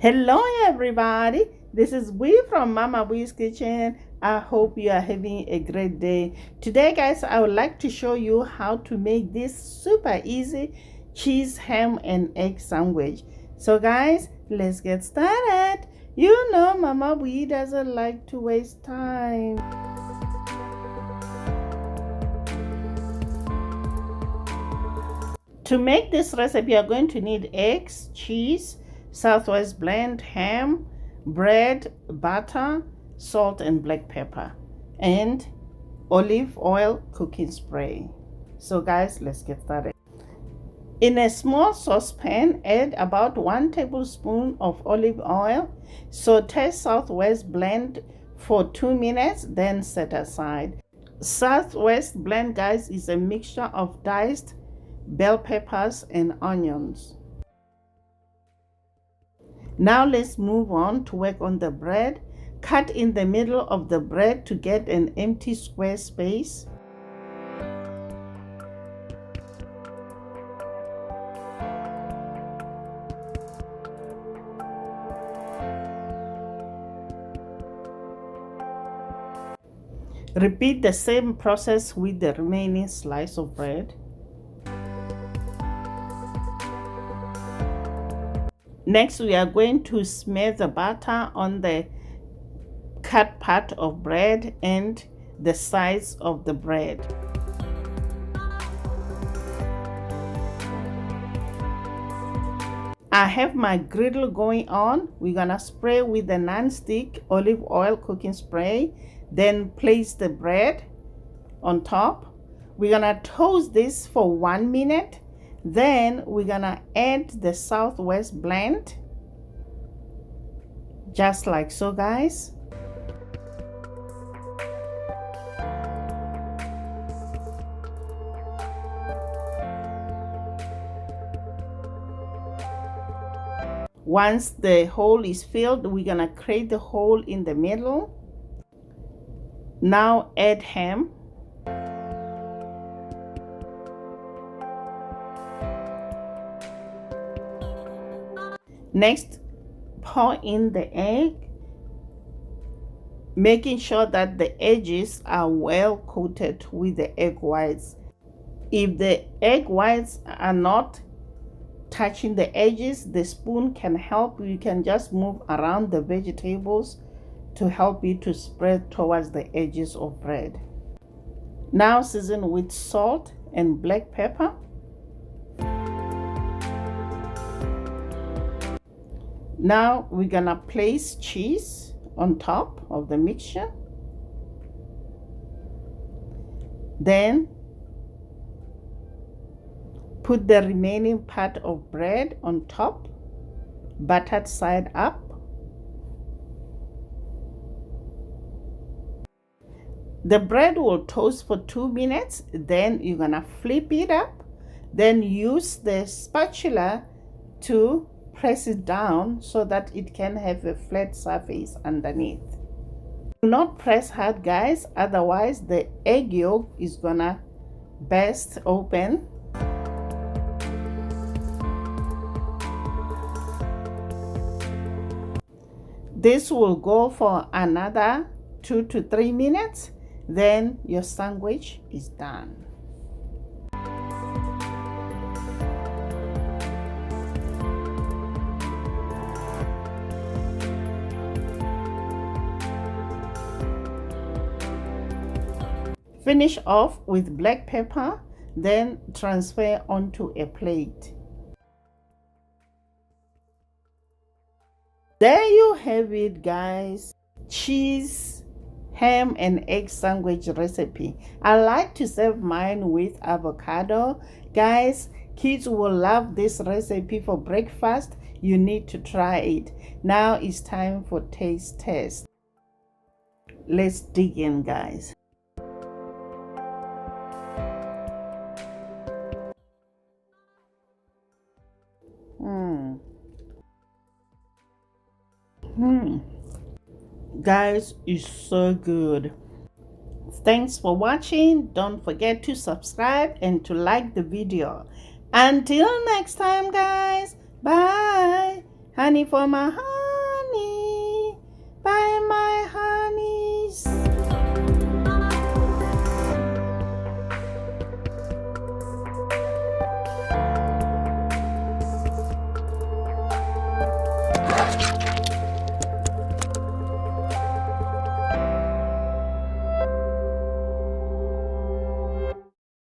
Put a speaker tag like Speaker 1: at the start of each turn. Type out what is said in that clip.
Speaker 1: Hello everybody, this is Bui from Mama Bui's Kitchen. I hope you are having a great day. Today guys, I would like to show you how to make this super easy cheese, ham and egg sandwich. So guys, let's get started. You know Mama Bui doesn't like to waste time. To make this recipe, you're going to need eggs, cheese, Southwest blend, ham, bread, butter, salt and black pepper, and olive oil cooking spray. So guys, let's get started. In a small saucepan, add about 1 tablespoon of olive oil. Saute Southwest blend for 2 minutes, then set aside. Southwest blend, guys, is a mixture of diced bell peppers and onions. Now let's move on to work on the bread. Cut in the middle of the bread to get an empty square space. Repeat the same process with the remaining slice of bread. Next, we are going to smear the butter on the cut part of bread and the sides of the bread. I have my griddle going on. We're gonna spray with the non-stick olive oil cooking spray, then place the bread on top. We're gonna toast this for 1 minute. Then we're gonna add the Southwest blend, just like so, guys. Once the hole is filled, we're gonna create the hole in the middle. Now add ham. Next, pour in the egg, making sure that the edges are well coated with the egg whites. If the egg whites are not touching the edges, the spoon can help. You can just move around the vegetables to help you to spread towards the edges of bread. Now season with salt and black pepper. Now we're gonna place cheese on top of the mixture. Then put the remaining part of bread on top, buttered side up. The bread will toast for 2 minutes. Then you're gonna flip it up. Then use the spatula to press it down so that it can have a flat surface underneath. Do not press hard, guys, otherwise the egg yolk is gonna burst open. This will go for another 2 to 3 minutes. Then your sandwich is done. Finish off with black pepper, then transfer onto a plate. There you have it, guys. Cheese, ham and egg sandwich recipe. I like to serve mine with avocado. Guys, kids will love this recipe for breakfast. You need to try it. Now it's time for taste test. Let's dig in, guys. Guys, it's so good. Thanks for watching. Don't forget to subscribe and to like the video. Until next time, guys. Bye. Honey for my heart.